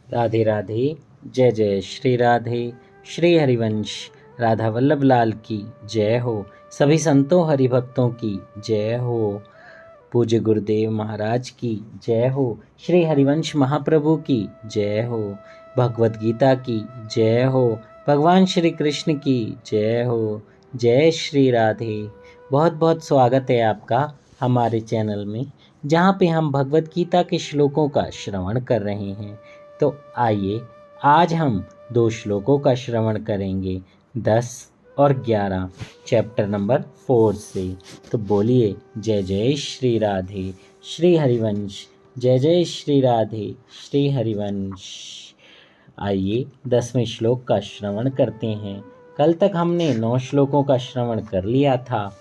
राधे राधे। जय जय श्री राधे। श्री हरिवंश राधा वल्लभ लाल की जय हो। सभी संतों हरिभक्तों की जय हो। पूज्य गुरुदेव महाराज की जय हो। श्री हरिवंश महाप्रभु की जय हो। भगवत गीता की जय हो। भगवान श्री कृष्ण की जय हो। जय श्री राधे। बहुत बहुत स्वागत है आपका हमारे चैनल में, जहाँ पे हम भगवत गीता के श्लोकों का श्रवण कर रहे हैं। तो आइए आज हम 2 श्लोकों का श्रवण करेंगे, 10 और 11, चैप्टर नंबर 4 से। तो बोलिए जय जय श्री राधे। श्री हरिवंश जय जय श्री राधे। श्री हरिवंश। आइए 10वें श्लोक का श्रवण करते हैं। कल तक हमने 9 श्लोकों का श्रवण कर लिया था,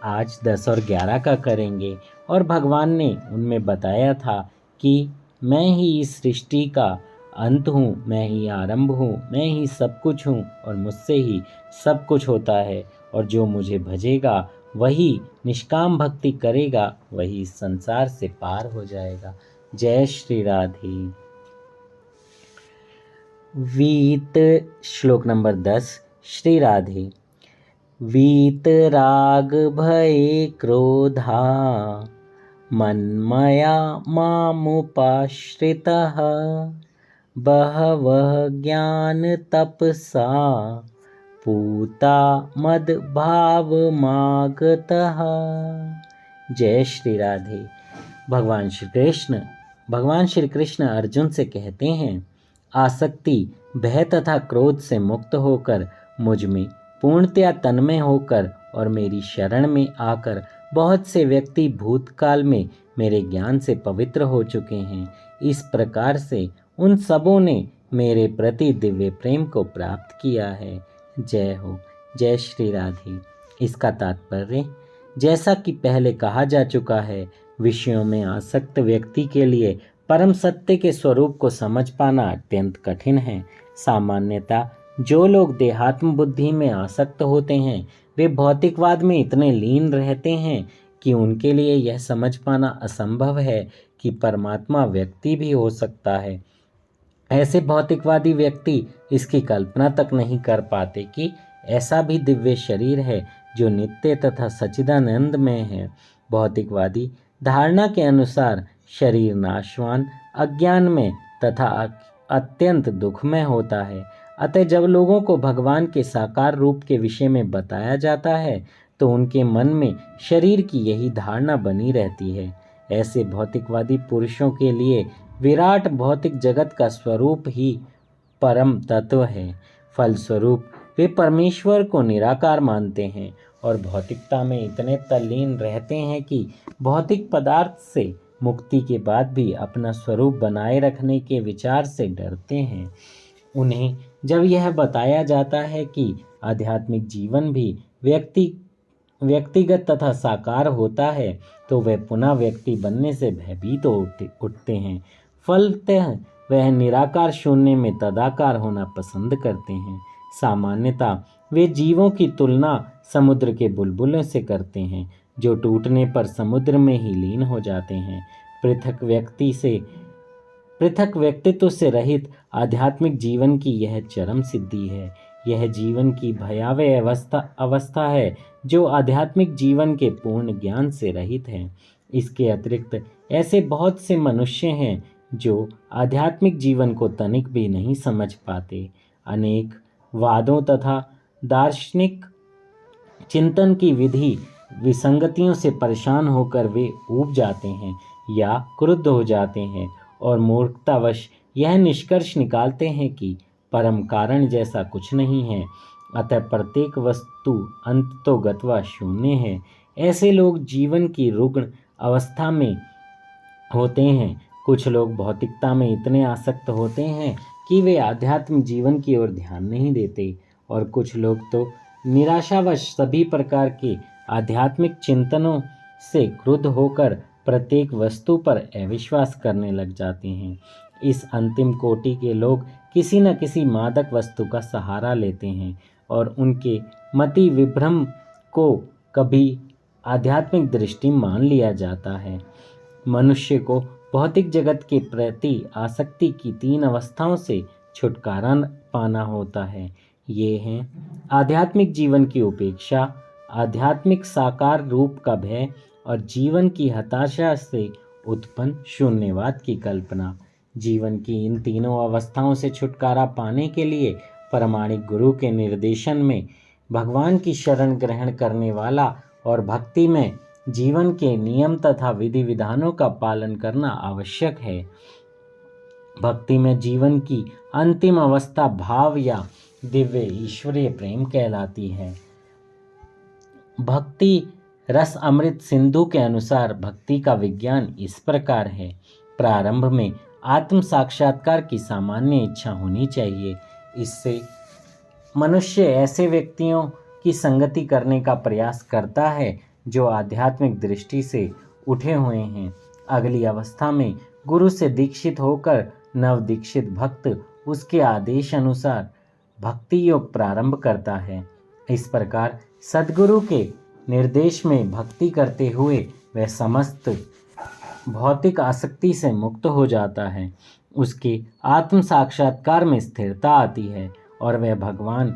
आज 10 और 11 का करेंगे। और भगवान ने उनमें बताया था कि मैं ही इस सृष्टि का अंत हूँ, मैं ही आरंभ हूँ, मैं ही सब कुछ हूँ और मुझसे ही सब कुछ होता है। और जो मुझे भजेगा, वही निष्काम भक्ति करेगा, वही संसार से पार हो जाएगा। जय श्री राधे। वीत श्लोक नंबर 10। श्री राधे। वीत राग भय क्रोधा मन्मया मामुपाश्रितः बहवः ज्ञान तपसा पूता मद्भावमागतः। जय श्री राधे। भगवान श्री कृष्ण अर्जुन से कहते हैं, आसक्ति, भय तथा क्रोध से मुक्त होकर मुझ में पूर्णतया तन्मय होकर और मेरी शरण में आकर बहुत से व्यक्ति भूतकाल में मेरे ज्ञान से पवित्र हो चुके हैं। इस प्रकार से उन सबों ने मेरे प्रति दिव्य प्रेम को प्राप्त किया है। जय हो। जय श्री राधे। इसका तात्पर्य, जैसा कि पहले कहा जा चुका है, विषयों में आसक्त व्यक्ति के लिए परम सत्य के स्वरूप को समझ पाना अत्यंत कठिन है। सामान्यतः जो लोग देहात्म बुद्धि में आसक्त होते हैं, वे भौतिकवाद में इतने लीन रहते हैं कि उनके लिए यह समझ पाना असंभव है कि परमात्मा व्यक्ति भी हो सकता है। ऐसे भौतिकवादी व्यक्ति इसकी कल्पना तक नहीं कर पाते कि ऐसा भी दिव्य शरीर है जो नित्य तथा सच्चिदानंदमय है। भौतिकवादी धारणा के अनुसार शरीर नाशवान, अज्ञान में तथा अत्यंत दुखमय होता है। अतः जब लोगों को भगवान के साकार रूप के विषय में बताया जाता है तो उनके मन में शरीर की यही धारणा बनी रहती है। ऐसे भौतिकवादी पुरुषों के लिए विराट भौतिक जगत का स्वरूप ही परम तत्व है। फलस्वरूप वे परमेश्वर को निराकार मानते हैं और भौतिकता में इतने तल्लीन रहते हैं कि भौतिक पदार्थ से मुक्ति के बाद भी अपना स्वरूप बनाए रखने के विचार से डरते हैं। उन्हें जब यह बताया जाता है कि आध्यात्मिक जीवन भी व्यक्तिगत तथा साकार होता है, तो वे पुनः व्यक्ति बनने से भयभीत उठते हैं। फलतः वह निराकार शून्य में तदाकार होना पसंद करते हैं। सामान्यतः वे जीवों की तुलना समुद्र के बुलबुलों से करते हैं, जो टूटने पर समुद्र में ही लीन हो जाते हैं। पृथक व्यक्तित्व से रहित आध्यात्मिक जीवन की यह चरम सिद्धि है। यह जीवन की भयावह अवस्था है जो आध्यात्मिक जीवन के पूर्ण ज्ञान से रहित है। इसके अतिरिक्त ऐसे बहुत से मनुष्य हैं जो आध्यात्मिक जीवन को तनिक भी नहीं समझ पाते। अनेक वादों तथा दार्शनिक चिंतन की विधि विसंगतियों से परेशान होकर वे ऊब जाते हैं या क्रुद्ध हो जाते हैं और मूर्खतावश यह निष्कर्ष निकालते हैं कि परम कारण जैसा कुछ नहीं है, अतः प्रत्येक वस्तु अंततोगत्वा शून्य है। ऐसे लोग जीवन की रुग्ण अवस्था में होते हैं। कुछ लोग भौतिकता में इतने आसक्त होते हैं कि वे आध्यात्मिक जीवन की ओर ध्यान नहीं देते, और कुछ लोग तो निराशावश सभी प्रकार के आध्यात्मिक चिंतनों से क्रुद्ध होकर प्रत्येक वस्तु पर अविश्वास करने लग जाते हैं। इस अंतिम कोटि के लोग किसी न किसी मादक वस्तु का सहारा लेते हैं और उनके मति विभ्रम को कभी आध्यात्मिक दृष्टि मान लिया जाता है। मनुष्य को भौतिक जगत के प्रति आसक्ति की 3 अवस्थाओं से छुटकारा पाना होता है। ये हैं आध्यात्मिक जीवन की उपेक्षा, आध्यात्मिक साकार रूप का भय और जीवन की हताशा से उत्पन्न शून्यवाद की कल्पना। जीवन की इन तीनों अवस्थाओं से छुटकारा पाने के लिए प्रामाणिक गुरु के निर्देशन में भगवान की शरण ग्रहण करने वाला और भक्ति में जीवन के नियम तथा विधि विधानों का पालन करना आवश्यक है। भक्ति में जीवन की अंतिम अवस्था भाव या दिव्य ईश्वरीय प्रेम कहलाती है। भक्ति रस अमृत सिंधु के अनुसार भक्ति का विज्ञान इस प्रकार है। प्रारंभ में आत्म साक्षात्कार की सामान्य इच्छा होनी चाहिए। इससे मनुष्य ऐसे व्यक्तियों की संगति करने का प्रयास करता है जो आध्यात्मिक दृष्टि से उठे हुए हैं। अगली अवस्था में गुरु से दीक्षित होकर नव दीक्षित भक्त उसके आदेश अनुसार भक्ति योग प्रारंभ करता है। इस प्रकार सद्गुरु के निर्देश में भक्ति करते हुए वह समस्त भौतिक आसक्ति से मुक्त हो जाता है। उसके आत्म साक्षात्कार में स्थिरता आती है और वह भगवान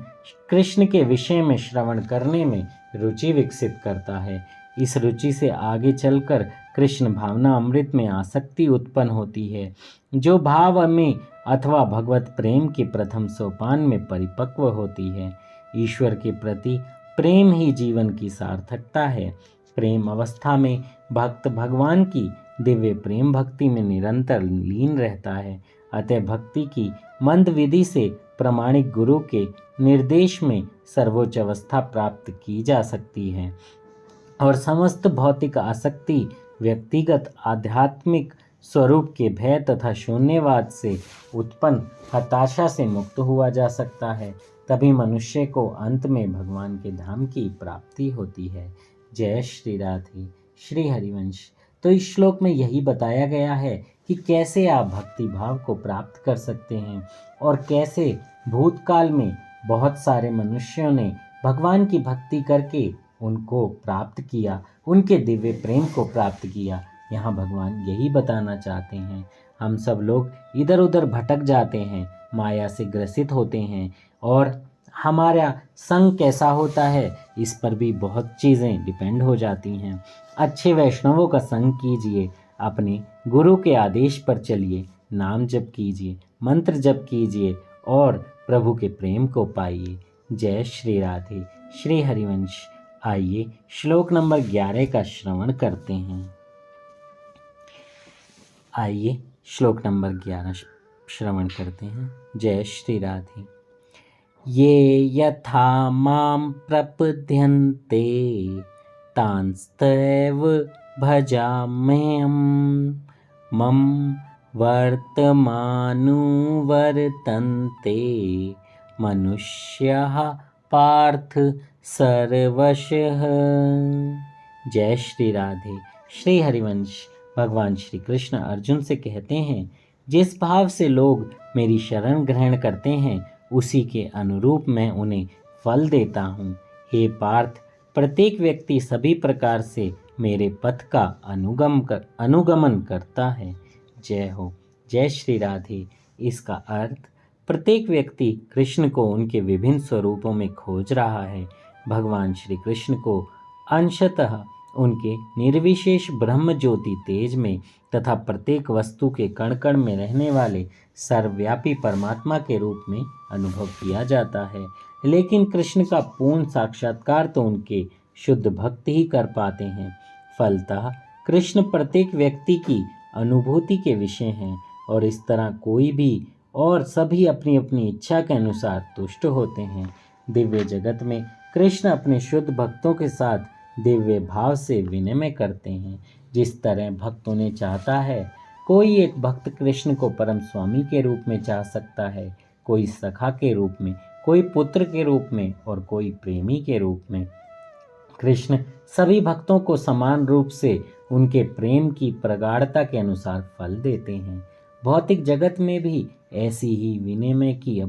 कृष्ण के विषय में श्रवण करने में रुचि विकसित करता है। इस रुचि से आगे चलकर कृष्ण भावना अमृत में आसक्ति उत्पन्न होती है, जो भाव में अथवा भगवत प्रेम के प्रथम सोपान में परिपक्व होती है। ईश्वर के प्रति प्रेम ही जीवन की सार्थकता है। प्रेम अवस्था में भक्त भगवान की दिव्य प्रेम भक्ति में निरंतर लीन रहता है। अतः भक्ति की मंद विधि से प्रामाणिक गुरु के निर्देश में सर्वोच्च अवस्था प्राप्त की जा सकती है और समस्त भौतिक आसक्ति व्यक्तिगत आध्यात्मिक स्वरूप के भय तथा शून्यवाद से उत्पन्न हताशा से मुक्त हुआ जा सकता है। तभी मनुष्य को अंत में भगवान के धाम की प्राप्ति होती है। जय श्री राधे। श्री हरिवंश। तो इस श्लोक में यही बताया गया है कि कैसे आप भक्ति भाव को प्राप्त कर सकते हैं और कैसे भूतकाल में बहुत सारे मनुष्यों ने भगवान की भक्ति करके उनको प्राप्त किया, उनके दिव्य प्रेम को प्राप्त किया। यहाँ भगवान यही बताना चाहते हैं। हम सब लोग इधर उधर भटक जाते हैं, माया से ग्रसित होते हैं और हमारा संग कैसा होता है इस पर भी बहुत चीज़ें डिपेंड हो जाती हैं। अच्छे वैष्णवों का संग कीजिए, अपने गुरु के आदेश पर चलिए, नाम जप कीजिए, मंत्र जप कीजिए और प्रभु के प्रेम को पाइए। जय श्री राधे। श्री हरिवंश। आइए श्लोक नंबर 11 का श्रवण करते हैं। आइए श्लोक नंबर 11 श्रवण करते हैं। जय श्री राधे। ये यथा मां प्रपद्यन्ते तांस्तैव भजाम्यहं मम वर्तमानुवर्तन्ते मनुष्याः पार्थ सर्वशः। जय श्री राधे। श्री हरिवंश। भगवान श्री कृष्ण अर्जुन से कहते हैं, जिस भाव से लोग मेरी शरण ग्रहण करते हैं उसी के अनुरूप मैं उन्हें फल देता हूँ। हे पार्थ, प्रत्येक व्यक्ति सभी प्रकार से मेरे पथ का अनुगमन करता है। जय हो। जय श्री राधे। इसका अर्थ, प्रत्येक व्यक्ति कृष्ण को उनके विभिन्न स्वरूपों में खोज रहा है। भगवान श्री कृष्ण को अंशतः उनके निर्विशेष ब्रह्म ज्योति तेज में तथा प्रत्येक वस्तु के कण कण में रहने वाले सर्वव्यापी परमात्मा के रूप में अनुभव किया जाता है। लेकिन कृष्ण का पूर्ण साक्षात्कार तो उनके शुद्ध भक्त ही कर पाते हैं। फलतः कृष्ण प्रत्येक व्यक्ति की अनुभूति के विषय हैं और इस तरह कोई भी और सभी अपनी अपनी इच्छा के अनुसार तुष्ट होते हैं। दिव्य जगत में कृष्ण अपने शुद्ध भक्तों के साथ दिव्य भाव से विनिमय करते हैं। जिस तरह भक्त उन्हें चाहता है, कोई एक भक्त कृष्ण को परम स्वामी के रूप में चाह सकता है, कोई सखा के रूप में, कोई पुत्र के रूप में और कोई प्रेमी के रूप में। कृष्ण सभी भक्तों को समान रूप से उनके प्रेम की प्रगाढ़ता के अनुसार फल देते हैं। भौतिक जगत में भी ऐसी ही विनिमय की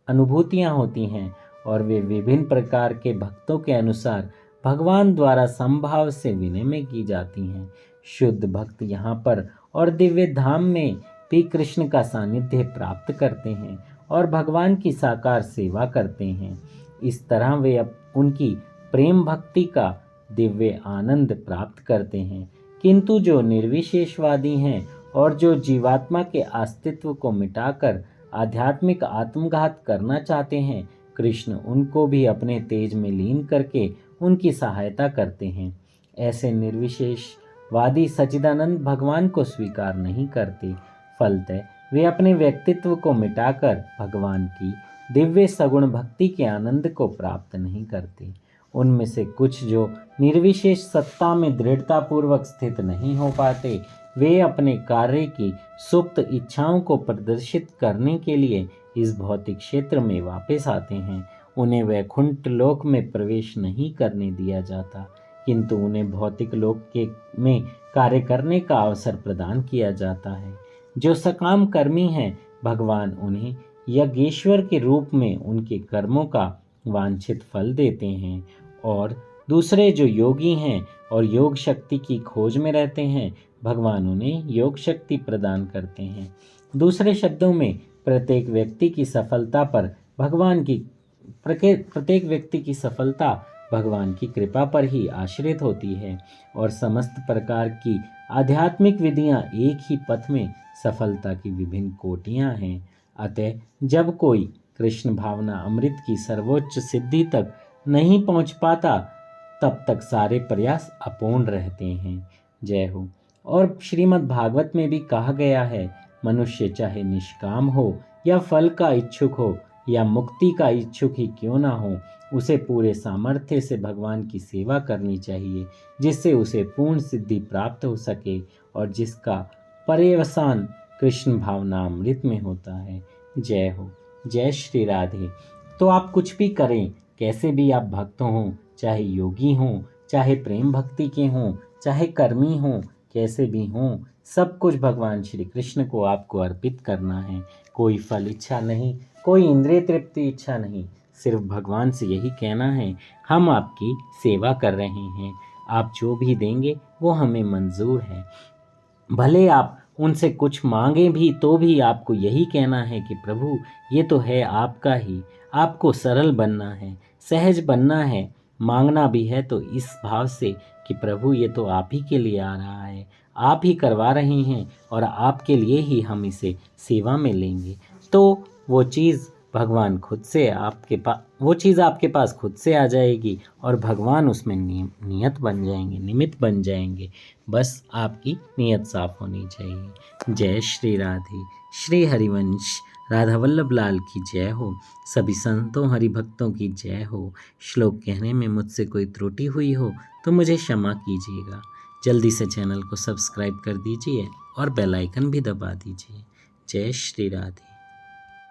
अनुभूतियाँ होती हैं और वे विभिन्न प्रकार के भक्तों के अनुसार भगवान द्वारा संभाव से विनिमय की जाती हैं। शुद्ध भक्त यहाँ पर और दिव्य धाम में भी कृष्ण का सानिध्य प्राप्त करते हैं और भगवान की साकार सेवा करते हैं। इस तरह वे अब उनकी प्रेम भक्ति का दिव्य आनंद प्राप्त करते हैं। किंतु जो निर्विशेषवादी हैं और जो जीवात्मा के अस्तित्व को मिटाकर आध्यात्मिक आत्मघात करना चाहते हैं, कृष्ण उनको भी अपने तेज में लीन करके उनकी सहायता करते हैं। ऐसे निर्विशेषवादी सच्चिदानंद भगवान को स्वीकार नहीं करते। फलतः वे अपने व्यक्तित्व को मिटाकर भगवान की दिव्य सगुण भक्ति के आनंद को प्राप्त नहीं करते। उनमें से कुछ जो निर्विशेष सत्ता में दृढ़तापूर्वक स्थित नहीं हो पाते, वे अपने कार्य की सुप्त इच्छाओं को प्रदर्शित करने के लिए इस भौतिक क्षेत्र में वापस आते हैं। उन्हें वैकुंठ लोक में प्रवेश नहीं करने दिया जाता, किंतु उन्हें भौतिक लोक में कार्य करने का अवसर प्रदान किया जाता है। जो सकाम कर्मी हैं, भगवान उन्हें यज्ञेश्वर के रूप में उनके कर्मों का वांछित फल देते हैं, और दूसरे जो योगी हैं और योग शक्ति की खोज में रहते हैं, भगवान उन्हें योग शक्ति प्रदान करते हैं। दूसरे शब्दों में प्रत्येक व्यक्ति की सफलता भगवान की कृपा पर ही आश्रित होती है, और समस्त प्रकार की आध्यात्मिक विधियां एक ही पथ में सफलता की विभिन्न कोटियां हैं। अतः जब कोई कृष्ण भावना अमृत की सर्वोच्च सिद्धि तक नहीं पहुंच पाता, तब तक सारे प्रयास अपूर्ण रहते हैं। जय हो। और श्रीमद् भागवत में भी कहा गया है, मनुष्य चाहे निष्काम हो या फल का इच्छुक हो या मुक्ति का इच्छुक ही क्यों ना हो, उसे पूरे सामर्थ्य से भगवान की सेवा करनी चाहिए, जिससे उसे पूर्ण सिद्धि प्राप्त हो सके और जिसका पर्यवसान कृष्ण भावना अमृत में होता है। जय हो। जय श्री राधे। तो आप कुछ भी करें, कैसे भी आप भक्त हों, चाहे योगी हों, चाहे प्रेम भक्ति के हों, चाहे कर्मी हों, कैसे भी हों, सब कुछ भगवान श्री कृष्ण को आपको अर्पित करना है। कोई फल इच्छा नहीं, कोई इंद्रिय तृप्ति इच्छा नहीं, सिर्फ भगवान से यही कहना है, हम आपकी सेवा कर रहे हैं, आप जो भी देंगे वो हमें मंजूर है। भले आप उनसे कुछ मांगें भी तो भी आपको यही कहना है कि प्रभु ये तो है आपका ही, आपको सरल बनना है, सहज बनना है। मांगना भी है तो इस भाव से कि प्रभु ये तो आप ही के लिए आ रहा है, आप ही करवा रहे हैं और आपके लिए ही हम इसे सेवा में लेंगे। तो वो चीज़ भगवान खुद से आपके पास खुद से आ जाएगी और भगवान उसमें नियत बन जाएंगे, निमित्त बन जाएंगे। बस आपकी नियत साफ होनी चाहिए। जय श्री राधे। श्री हरिवंश राधा वल्लभ लाल की जय हो। सभी संतों हरिभक्तों की जय हो। श्लोक कहने में मुझसे कोई त्रुटि हुई हो तो मुझे क्षमा कीजिएगा। जल्दी से चैनल को सब्सक्राइब कर दीजिए और बेल आइकन भी दबा दीजिए। जय श्री राधे।